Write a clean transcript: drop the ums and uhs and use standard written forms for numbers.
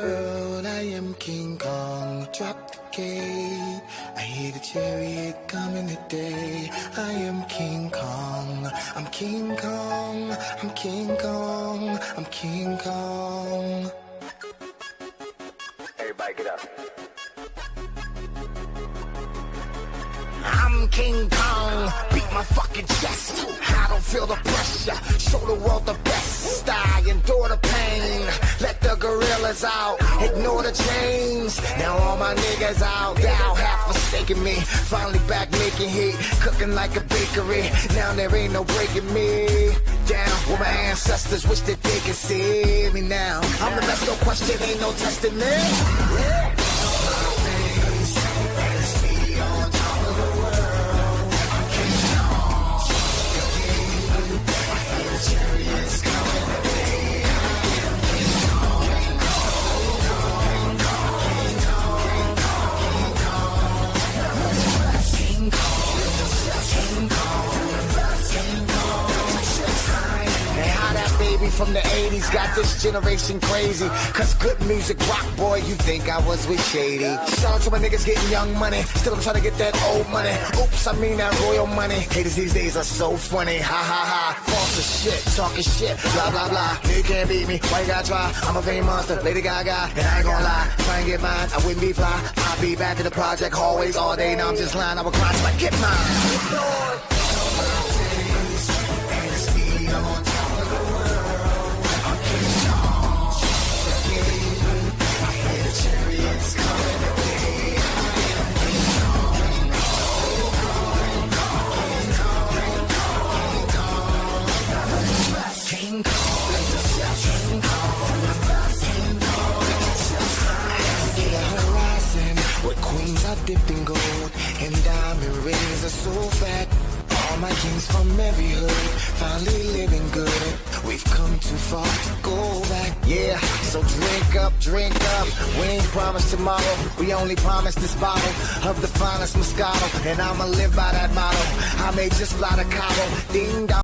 world. I am King Kong. Drop the gate. I hear the chariot coming today. I am King Kong. I'm King Kong. I'm King Kong. I'm King Kong. Everybody get up. I'm King Kong, beat my fucking chest. I don't feel the pressure, show the world the best. I endure the pain, let the gorillas out, ignore the chains. Now all my niggas out, thou have forsaken me. Finally back making heat, cooking like a bakery. Now there ain't no breaking me down. Where my ancestors wish that they could see me now. I'm the best, no question, ain't no testing me. Yeah. From the 80s, got this generation crazy. Cause good music rock, boy, you think I was with Shady. Shout out to my niggas getting young money. Still I'm trying to get that old money. Oops, I mean that royal money. Haters these days are so funny. Ha ha ha. False as shit, talking shit, blah blah blah. You can't beat me, why you gotta try? I'm a vain monster, Lady Gaga, and I ain't gonna lie. Try and get mine, I wouldn't be fly. I'll be back in the project hallways all day. Now I'm just lying, I would cry till I get mine. Dipped in gold and diamond rings are so fat. All my kings from every hood finally living good. We've come too far to go back. Yeah, so drink up, drink up. We ain't promised tomorrow, we only promised this bottle of the finest Moscato, and I'ma live by that motto. I may just fly to Cabo, ding dong.